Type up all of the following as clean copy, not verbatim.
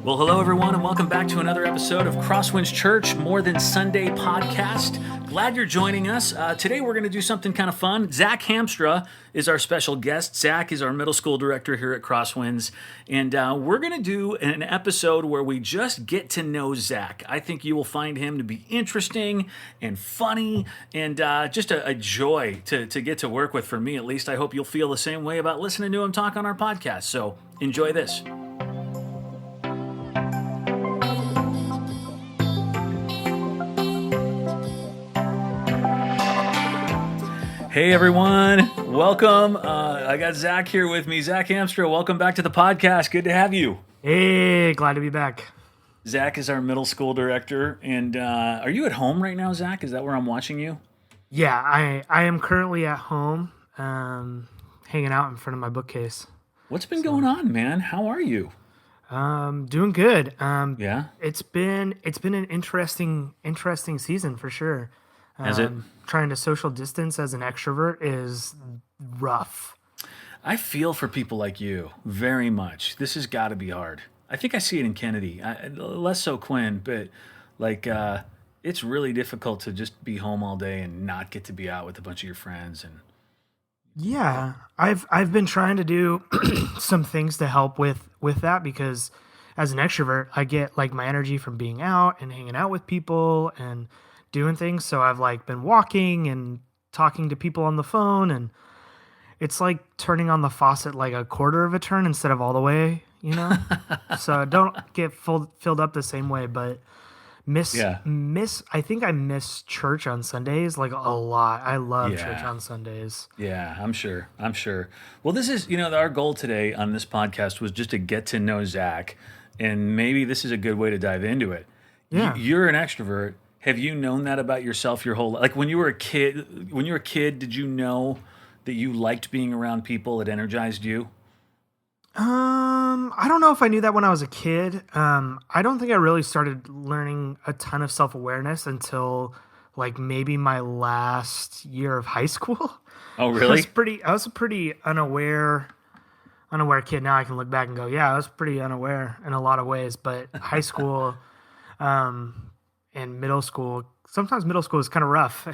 Well, hello, everyone, and welcome back to another episode of CrossWinds Church More Than Sunday podcast. Glad you're joining us. Today, we're going to do something kind of fun. Zac Hamstra is our special guest. Zac is our middle school director here at CrossWinds, and we're going to do an episode where we just get to know Zac. I think you will find him to be interesting and funny and just a joy to get to work with, for me at least. I hope you'll feel the same way about listening to him talk on our podcast. So enjoy this. Hey everyone, welcome. I got Zac here with me. Zac Hamstra, welcome back to the podcast. Good to have you. Hey, glad to be back. Zac is our middle school director. And are you at home right now, Zac? Is that where I'm watching you? Yeah, I am currently at home, hanging out in front of my bookcase. What's been going on, man? How are you? Doing good. Yeah? It's been an interesting season for sure. Has it? Trying to social distance as an extrovert is rough. I feel for people like you very much. This has got to be hard. I think I see it in Kennedy. Less so Quinn, but like it's really difficult to just be home all day and not get to be out with a bunch of your friends. And yeah, I've been trying to do some things to help with that, because as an extrovert, I get like my energy from being out and hanging out with people and doing things. So I've like been walking and talking to people on the phone, and it's like turning on the faucet like a quarter of a turn instead of all the way, you know? So I don't get filled up the same way, but I think I miss church on Sundays like a lot. I love church on Sundays. Yeah, I'm sure. Well, this is, our goal today on this podcast was just to get to know Zac, and maybe this is a good way to dive into it. Yeah. You're an extrovert. Have you known that about yourself your whole life? Like when you were a kid, did you know that you liked being around people? It energized you? I don't know if I knew that when I was a kid. I don't think I really started learning a ton of self-awareness until like maybe my last year of high school. Oh, really? I was a pretty unaware kid. Now I can look back and go, yeah, I was pretty unaware in a lot of ways, but high school, and middle school, sometimes middle school is kind of rough.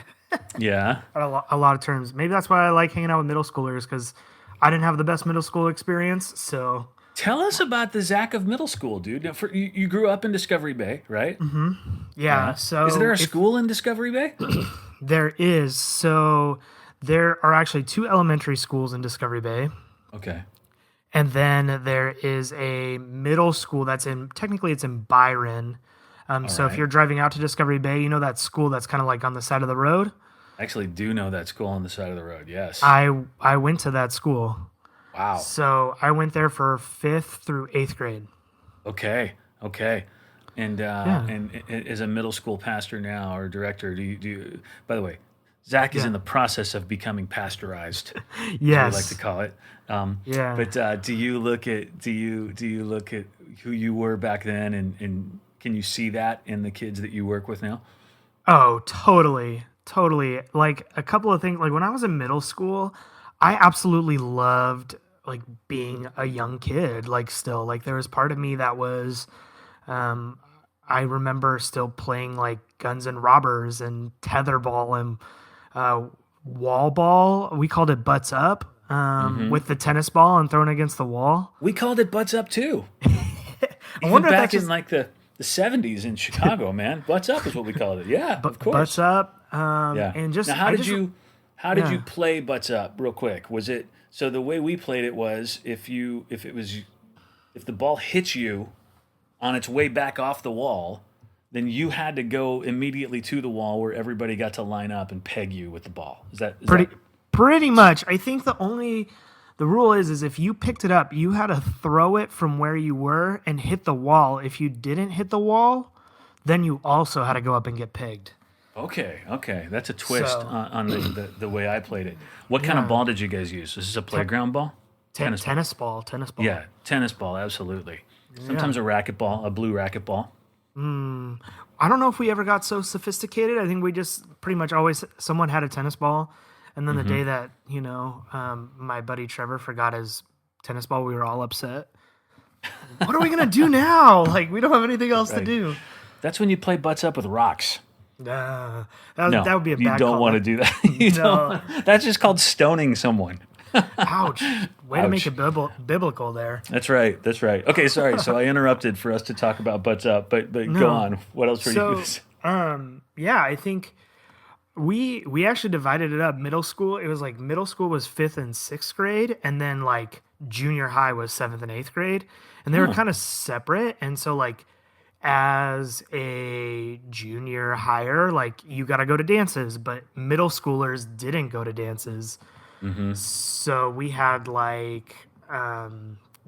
Yeah. A lot of terms. Maybe that's why I like hanging out with middle schoolers, because I didn't have the best middle school experience. So tell us about the Zac of middle school, dude. Now, you grew up in Discovery Bay, right? Mm-hmm. Yeah. So is there a school in Discovery Bay? There is. So there are actually 2 elementary schools in Discovery Bay. Okay. And then there is a middle school technically it's in Byron. So if you're driving out to Discovery Bay, you know that school that's kind of like on the side of the road? I actually do know that school on the side of the road, yes. I went to that school. Wow. So I went there for 5th through 8th grade. Okay. And and as a middle school pastor now or director, do you by the way, Zac is in the process of becoming pastorized. Yes. As we like to call it. But do you look at who you were back then, and can you see that in the kids that you work with now? Oh, totally. Like a couple of things, like when I was in middle school, I absolutely loved like being a young kid. Like still, like there was part of me that was, I remember still playing like Guns and Robbers and tetherball and wall ball. We called it butts up, with the tennis ball and thrown against the wall. We called it butts up too. I wonder back in like the 70s in Chicago, man. Butts up is what we called it. Yeah, of course. Butts up. And just now, how did you play butts up? Real quick, was it so? The way we played it was if the ball hits you on its way back off the wall, then you had to go immediately to the wall where everybody got to line up and peg you with the ball. Is that pretty much? I think the rule is if you picked it up, you had to throw it from where you were and hit the wall. If you didn't hit the wall, then you also had to go up and get pegged. Okay. That's a twist on the way I played it. What kind of ball did you guys use? Was this a playground ball? Tennis ball. Yeah, tennis ball, absolutely. Sometimes a racquetball, a blue racquetball. I don't know if we ever got so sophisticated. I think we just pretty much always, someone had a tennis ball. And then the day that, my buddy Trevor forgot his tennis ball, we were all upset. what are we gonna do now? Like, we don't have anything else to Right. do. That's when you play butts up with rocks. That No, would be a you bad don't call. want to do that. You No. don't. That's just called stoning someone. Ouch. Way to make Ouch. it biblical there. That's right. That's right. Okay, sorry. So I interrupted for us to talk about butts up, but go No. on. What else were you going to say? Yeah, I think we actually divided it up. Middle school, it was like middle school was 5th and 6th grade, and then like junior high was 7th and 8th grade, and they were kind of separate. And so like as a junior higher, like you got to go to dances, but middle schoolers didn't go to dances. So we had like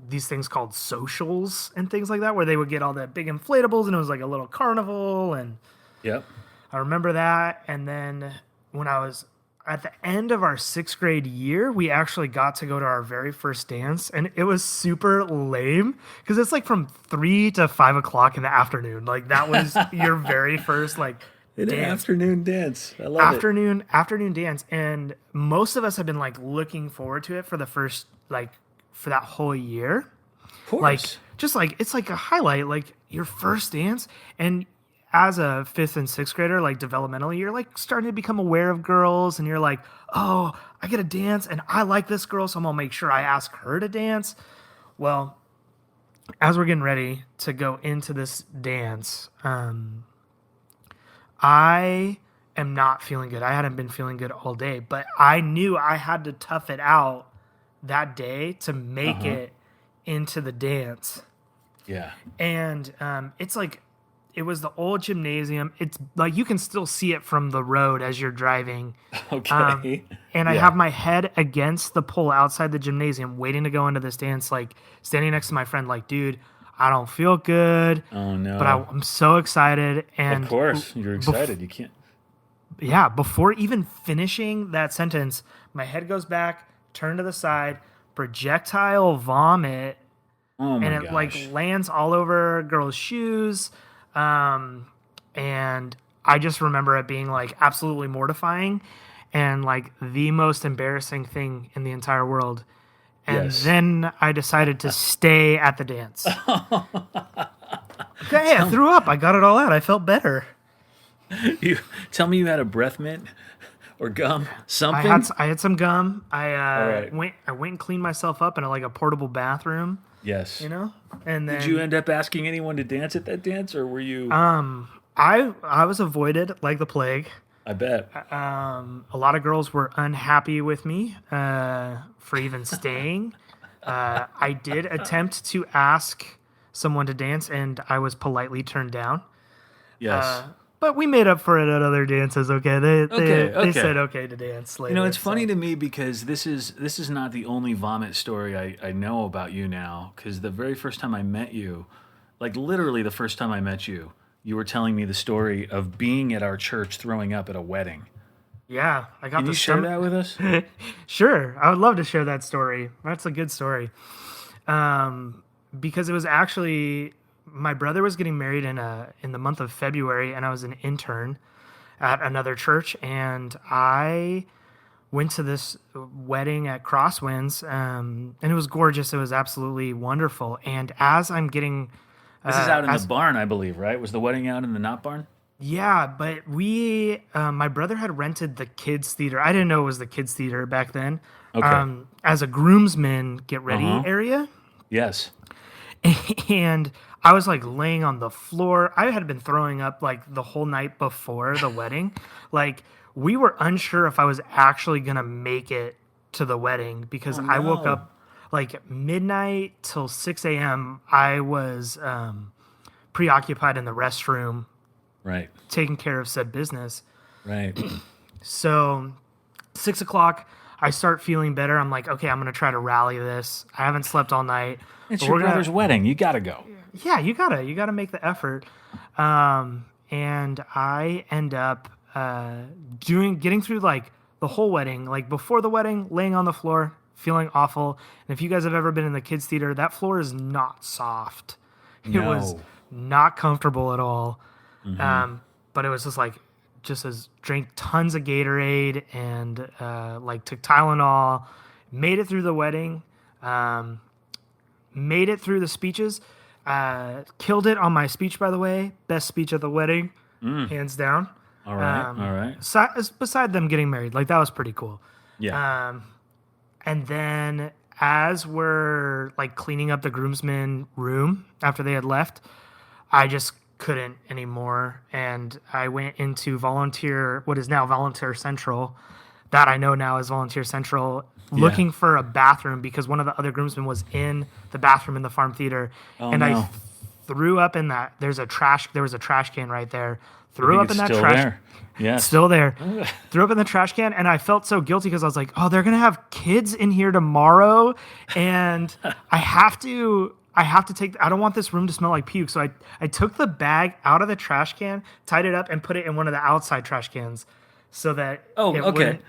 these things called socials and things like that, where they would get all the big inflatables, and it was like a little carnival. And Yep. I remember that. And then when I was at the end of our 6th grade year, we actually got to go to our very first dance, and it was super lame because it's like from 3 to 5 o'clock in the afternoon. Like that was your very first like An dance. afternoon dance. I love it. Afternoon dance. And most of us have been like looking forward to it for the first like for that whole year. Of course. Like just like it's like a highlight, like your first dance. And as a 5th and 6th grader, like developmentally, you're like starting to become aware of girls, and you're like, oh, I get a dance and I like this girl, so I'm gonna make sure I ask her to dance. Well, as we're getting ready to go into this dance, I am not feeling good. I hadn't been feeling good all day, but I knew I had to tough it out that day to make it into the dance. Yeah. And it's like, it was the old gymnasium. It's like you can still see it from the road as you're driving. Okay. And I Yeah. have my head against the pole outside the gymnasium, waiting to go into this dance, like standing next to my friend, like, dude, I don't feel good. Oh, no. But I'm so excited. And Of course. You're excited. You can't. yeah, before even finishing that sentence, my head goes back, turn to the side, projectile vomit, Oh, my and it gosh. like lands all over girls' shoes. And I just remember it being like absolutely mortifying and like the most embarrassing thing in the entire world. And Yes. then I decided to stay at the dance. Okay, I threw up. I got it all out. I felt better. You tell me you had a breath mint or gum, something. I had some gum. I right. went and cleaned myself up in like a portable bathroom, Yes. you know. And then Did you end up asking anyone to dance at that dance, or were you? I was avoided like the plague. I bet. A lot of girls were unhappy with me for even staying. I did attempt to ask someone to dance, and I was politely turned down. Yes. But we made up for it at other dances. Okay, they Okay. said okay to dance later. You know, it's funny so. to me because this is not the only vomit story I know about you now. Because the very first time I met you, like literally the first time I met you, you were telling me the story of being at our church throwing up at a wedding. Yeah, I got Can the you share stomach- that with us? Sure, I would love to share that story. That's a good story. Because it was actually my brother was getting married in the month of February, and I was an intern at another church, and I went to this wedding at CrossWinds, and it was gorgeous. It was absolutely wonderful. And as I'm getting This is out in the barn, I believe, right? Was the wedding out in the not barn? yeah, but my brother had rented the kids' theater. I didn't know it was the kids' theater back then. Okay. As a groomsmen get ready area. Yes. And I was like laying on the floor. I had been throwing up like the whole night before the wedding. Like we were unsure if I was actually going to make it to the wedding because I woke no. up like midnight till 6 a.m. I was preoccupied in the restroom Right. taking care of said business. Right. So 6 o'clock, I start feeling better. I'm like, okay, I'm going to try to rally this. I haven't slept all night. It's but your we're gonna- brother's wedding. You got to go. Yeah, you gotta make the effort. And I end up getting through like the whole wedding, like before the wedding, laying on the floor, feeling awful. And if you guys have ever been in the kids' theater, that floor is not soft. It was No. not comfortable at all. But it was just as drank tons of Gatorade and like took Tylenol, made it through the wedding. made it through the speeches. Killed it on my speech, by the way. Best speech at the wedding, hands down. All right. Beside them getting married, like that was pretty cool. Yeah. And then as we're like cleaning up the groomsmen room after they had left, I just couldn't anymore. And I went into what is now Volunteer Central, that I know now is Volunteer Central, looking for a bathroom because one of the other groomsmen was in the bathroom in the farm theater. I threw up in that. There was a trash can right there. Threw up in that trash. There. Yes. Still there. Threw up in the trash can, and I felt so guilty because I was like, oh, they're gonna have kids in here tomorrow, and I have to take. I don't want this room to smell like puke, so I took the bag out of the trash can, tied it up, and put it in one of the outside trash cans, so that okay.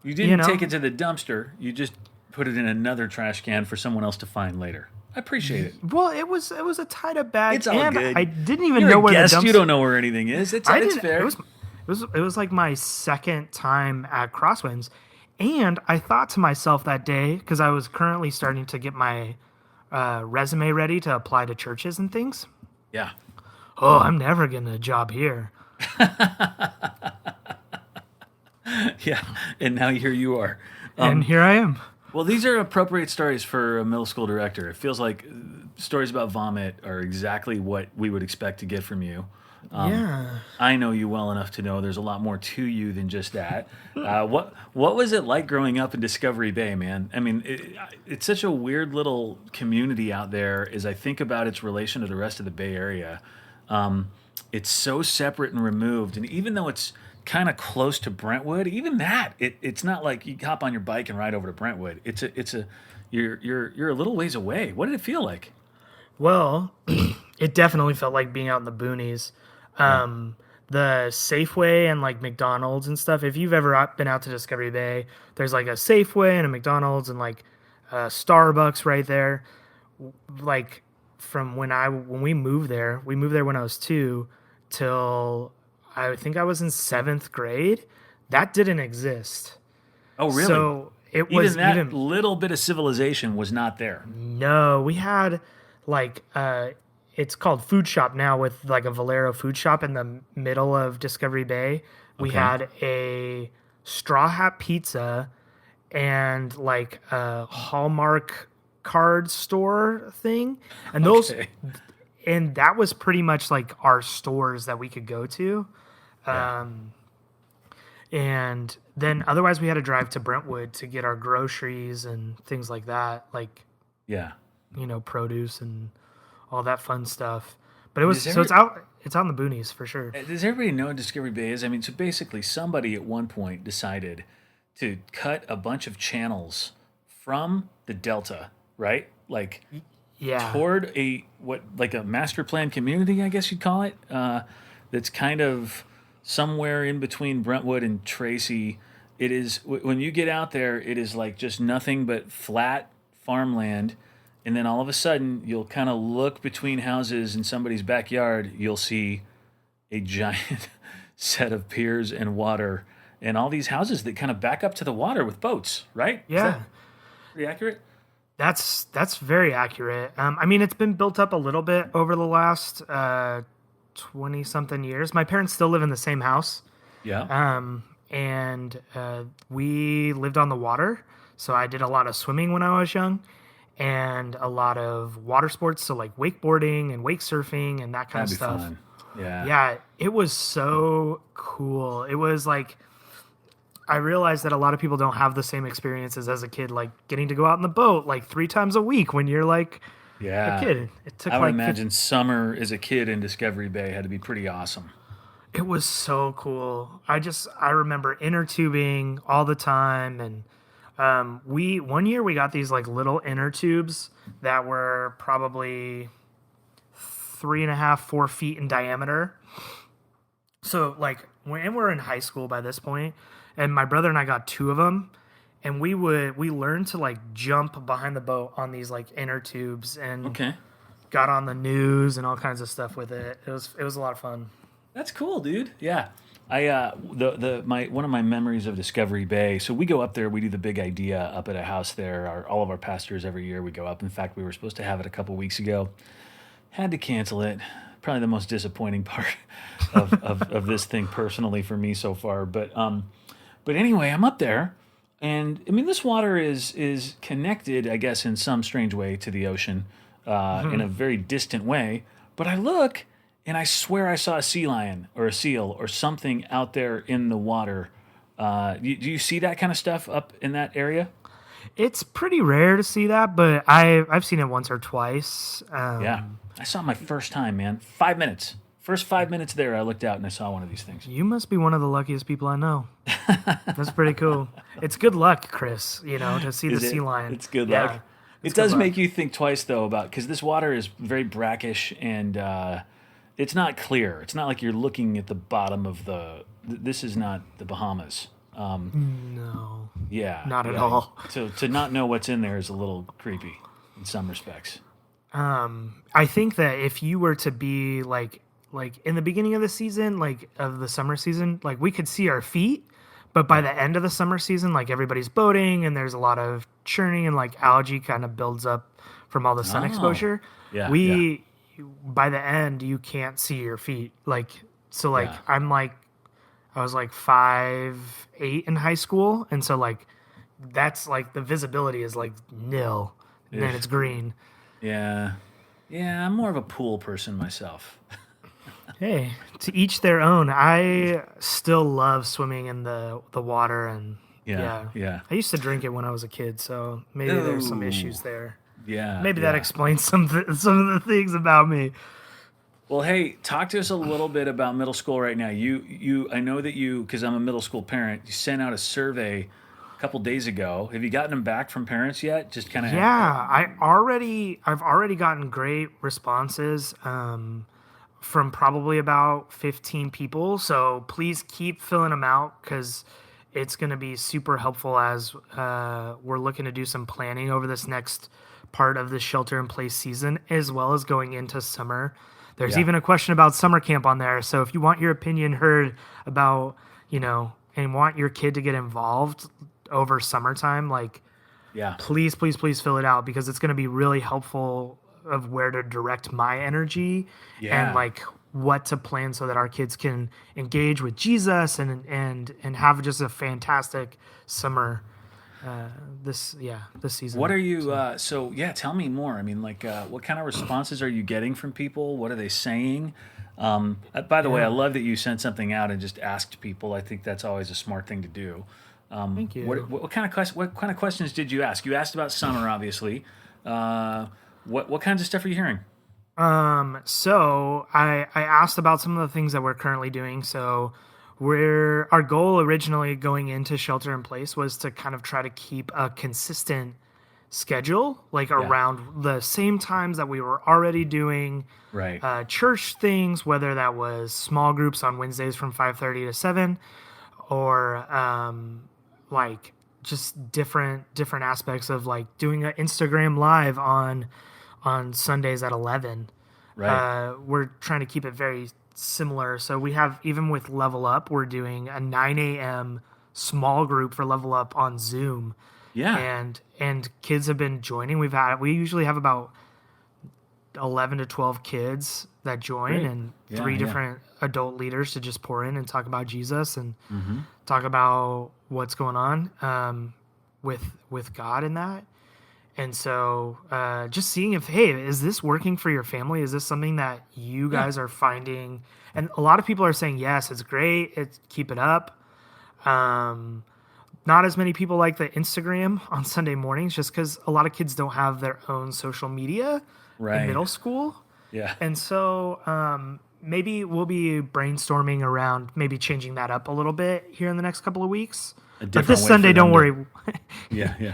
You didn't take it to the dumpster. You just put it in another trash can for someone else to find later. I appreciate it. Well, it was a tied up bag. It's all good. I didn't even You're know a where guest. the dumpster. You don't know where anything is. It's fair. It was like my second time at CrossWinds, and I thought to myself that day, because I was currently starting to get my resume ready to apply to churches and things. Yeah. Oh, I'm never getting a job here. Yeah, and now here you are. And here I am. Well, these are appropriate stories for a middle school director. It feels like stories about vomit are exactly what we would expect to get from you. Yeah. I know you well enough to know there's a lot more to you than just that. What was it like growing up in Discovery Bay, man? I mean, it's such a weird little community out there as I think about its relation to the rest of the Bay Area. It's so separate and removed, and even though it's kind of close to Brentwood, even that, it's not like you hop on your bike and ride over to Brentwood. You're a little ways away. What did it feel like? Well, it definitely felt like being out in the boonies. The Safeway and like McDonald's and stuff. If you've ever been out to Discovery Bay, there's like a Safeway and a McDonald's and like Starbucks right there. Like from when we moved there when I was 2 till I think I was in 7th grade. That didn't exist. Oh, really? So it was even little bit of civilization was not there. No, we had like it's called Food Shop now, with like a Valero food shop in the middle of Discovery Bay. We had a Straw Hat Pizza and like a Hallmark card store thing, and those, and that was pretty much like our stores that we could go to. And then otherwise we had to drive to Brentwood to get our groceries and things like that, like produce and all that fun stuff. But it's out in the boonies for sure. Does everybody know what Discovery Bay is? I mean, so basically somebody at one point decided to cut a bunch of channels from the Delta, right? Like toward a master plan community, I guess you'd call it. That's kind of somewhere in between Brentwood and Tracy. It is, when you get out there, it is like just nothing but flat farmland. And then all of a sudden, you'll kind of look between houses in somebody's backyard. You'll see a giant set of piers and water, and all these houses that kind of back up to the water with boats, right? Yeah. Is that pretty accurate? That's very accurate. I mean, it's been built up a little bit over the last 20-something years. My parents still live in the same house. Yeah. And we lived on the water, so I did a lot of swimming when I was young. And a lot of water sports, so like wakeboarding and wake surfing and that kind of stuff. That'd be fun. Yeah. Yeah, it was so cool. It was like, I realized that a lot of people don't have the same experiences as a kid, like getting to go out in the boat like 3 times a week when you're like a kid. It took I would imagine summer as a kid in Discovery Bay had to be pretty awesome. It was so cool. I remember inner tubing all the time, and one year we got these like little inner tubes that were probably 3.5, 4 feet in diameter. So like when we're in high school by this point, and my brother and I got 2 of them, and we learned to like jump behind the boat on these like inner tubes, and got on the news and all kinds of stuff with it. It was a lot of fun. That's cool, dude. Yeah. One of my memories of Discovery Bay. So we go up there. We do the big idea up at a house there. All of our pastors every year we go up. In fact, we were supposed to have it a couple weeks ago. Had to cancel it. Probably the most disappointing part of this thing personally for me so far. But anyway, I'm up there, and I mean this water is connected, I guess, in some strange way to the ocean, in a very distant way. But I look. And I swear I saw a sea lion or a seal or something out there in the water. Do you see that kind of stuff up in that area? It's pretty rare to see that, but I've seen it once or twice. Yeah. I saw it my first time, man. 5 minutes. First 5 minutes there, I looked out and I saw one of these things. You must be one of the luckiest people I know. That's pretty cool. It's good luck, Chris, to see the sea lion. It's good luck. It does make you think twice, though, because this water is very brackish and... it's not clear. It's not like you're looking at the bottom of this is not the Bahamas. No. Yeah. Not at all. So to not know what's in there is a little creepy in some respects. I think that if you were to be like in the beginning of the season, like of the summer season, like we could see our feet, but by the end of the summer season, like everybody's boating and there's a lot of churning and like algae kind of builds up from all the sun exposure. Yeah. By the end, you can't see your feet. I was like 5'8" in high school. And so like, that's like the visibility is like nil and then it's green. Yeah. Yeah. I'm more of a pool person myself. Hey, to each their own. I still love swimming in the water and yeah. I used to drink it when I was a kid. So maybe there's some issues there. Yeah. Maybe that explains some of the things about me. Well, hey, talk to us a little bit about middle school right now. I know that because I'm a middle school parent, you sent out a survey a couple days ago. Have you gotten them back from parents yet? Just kind of. Yeah, I've already gotten great responses from probably about 15 people. So please keep filling them out because it's going to be super helpful as we're looking to do some planning over this next part of the shelter-in-place season, as well as going into summer. There's even a question about summer camp on there. So if you want your opinion heard about, and want your kid to get involved over summertime, please fill it out because it's going to be really helpful of where to direct my energy and what to plan so that our kids can engage with Jesus and have just a fantastic summer. This season. What are you? Tell me more. I mean, what kind of responses are you getting from people? What are they saying? By the way, I love that you sent something out and just asked people. I think that's always a smart thing to do. Thank you. What kind of questions did you ask? You asked about summer, obviously. What kinds of stuff are you hearing? So I asked about some of the things that we're currently doing. So. Our goal originally going into shelter in place was to kind of try to keep a consistent schedule, around the same times that we were already doing church things, whether that was small groups on Wednesdays from 5:30 to 7, or just different aspects of doing an Instagram live on Sundays at 11. Right. We're trying to keep it very similar. So we have, even with Level Up, we're doing a 9 a.m. small group for Level Up on Zoom. Yeah. And kids have been joining. We usually have about 11 to 12 kids that join. Great. And three different adult leaders to just pour in and talk about Jesus and talk about what's going on with God in that. And so just seeing is this working for your family? Is this something that you guys are finding? And a lot of people are saying, yes, it's great. Keep it up. Not as many people like the Instagram on Sunday mornings just because a lot of kids don't have their own social media in middle school. Yeah. And so maybe we'll be brainstorming around maybe changing that up a little bit here in the next couple of weeks. But this Sunday, don't worry. Yeah.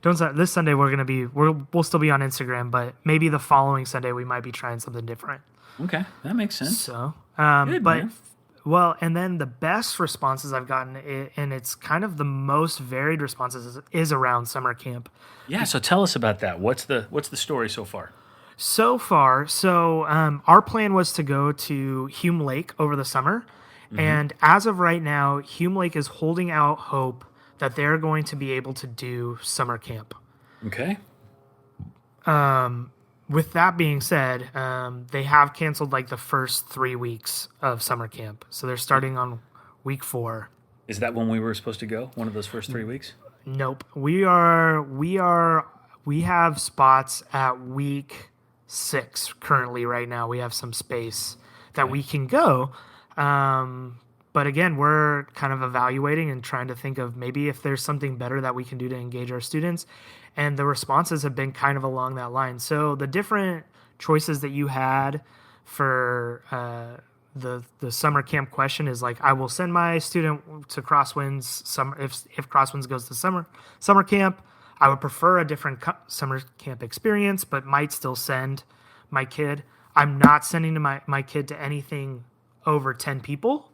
This Sunday we'll still be on Instagram, but maybe the following Sunday we might be trying something different. Okay, that makes sense. So, Good, man. Well, and then the best responses I've gotten, and it's kind of the most varied responses, is around summer camp. Yeah. So tell us about that. What's the story so far? So our plan was to go to Hume Lake over the summer. And as of right now, Hume Lake is holding out hope that they're going to be able to do summer camp. Okay. With that being said, they have canceled like the first 3 weeks of summer camp. So they're starting on week 4. Is that when we were supposed to go? One of those first 3 weeks? Nope. We have spots at week 6 currently right now. We have some space that we can go. But again, we're kind of evaluating and trying to think of maybe if there's something better that we can do to engage our students. And the responses have been kind of along that line. So the different choices that you had for the summer camp question is like, I will send my student to CrossWinds if CrossWinds goes to summer camp. I would prefer a different summer camp experience, but might still send my kid. I'm not sending my kid to anything over 10 people.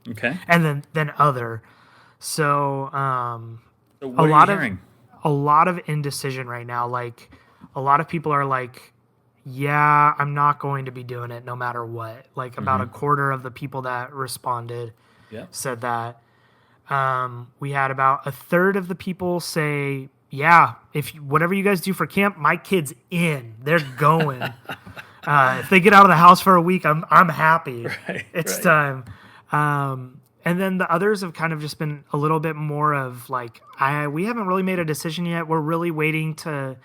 Okay. And then other. So, So what are you hearing? a lot of indecision right now. Like a lot of people are like, yeah, I'm not going to be doing it no matter what. Like about a quarter of the people that responded said that. We had about a third of the people say, yeah, whatever you guys do for camp, my kid's in. They're going. If they get out of the house for a week, I'm happy. It's time. And then the others have kind of just been a little bit more of like, we haven't really made a decision yet. We're really waiting to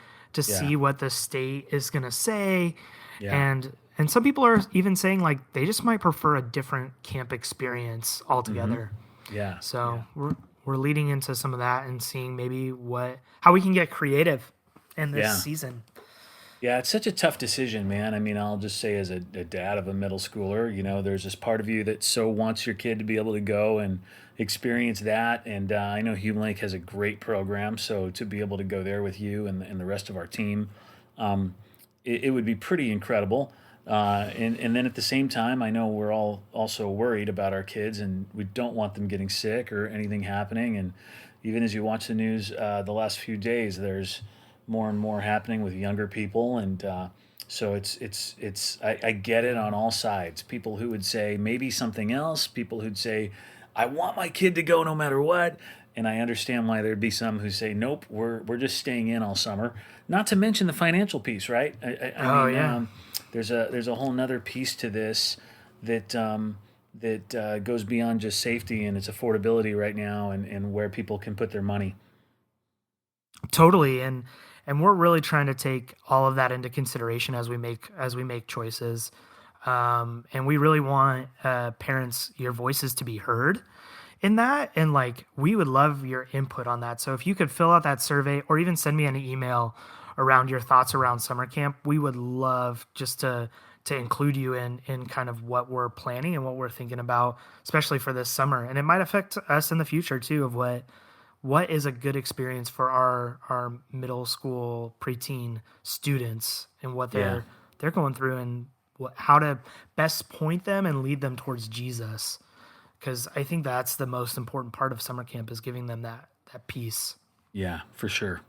see what the state is going to say. Yeah. And some people are even saying like they just might prefer a different camp experience altogether. Yeah. So we're leading into some of that and seeing maybe how we can get creative in this season. Yeah, it's such a tough decision, man. I mean, I'll just say as a dad of a middle schooler, there's this part of you that so wants your kid to be able to go and experience that. And I know Hume Lake has a great program, so to be able to go there with you and the rest of our team, it would be pretty incredible. And then at the same time, I know we're all also worried about our kids, and we don't want them getting sick or anything happening. And even as you watch the news the last few days, there's more and more happening with younger people, and so I get it on all sides. People who would say maybe something else, people who'd say I want my kid to go no matter what, and I understand why there'd be some who say nope, we're just staying in all summer. Not to mention the financial piece, right? I mean, there's a whole nother piece to this that goes beyond just safety, and it's affordability right now, and where people can put their money. Totally, and we're really trying to take all of that into consideration as we make choices, and we really want parents, your voices to be heard in that, and like we would love your input on that. So if you could fill out that survey or even send me an email around your thoughts around summer camp, we would love just to include you in kind of what we're planning and what we're thinking about, especially for this summer. And it might affect us in the future too, of what is a good experience for our middle school preteen students and what they're going through, and how to best point them and lead them towards Jesus. Because I think that's the most important part of summer camp, is giving them that peace. Yeah, for sure.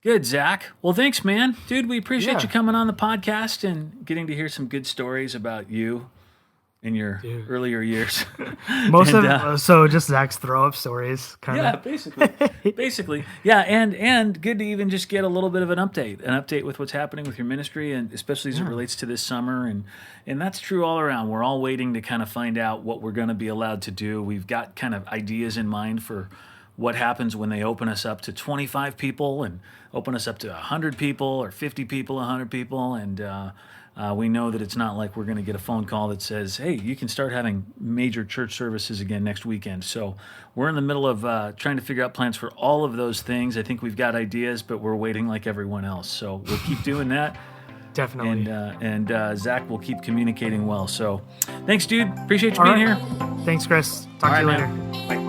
Good, Zach. Well, thanks, man. Dude, we appreciate you coming on the podcast and getting to hear some good stories about you in your earlier years. So just Zach's throw-up stories, kind of. Yeah, basically. Yeah, and good to even just get a little bit of an update with what's happening with your ministry, and especially as it relates to this summer. And that's true all around. We're all waiting to kind of find out what we're going to be allowed to do. We've got kind of ideas in mind for what happens when they open us up to 25 people and open us up to 100 people or 50 people, 100 people. And we know that it's not like we're going to get a phone call that says, hey, you can start having major church services again next weekend. So we're in the middle of trying to figure out plans for all of those things. I think we've got ideas, but we're waiting like everyone else. So we'll keep doing that. Definitely. And Zach will keep communicating well. So thanks, dude. Appreciate you being here. Thanks, Chris. Talk to you later. Bye.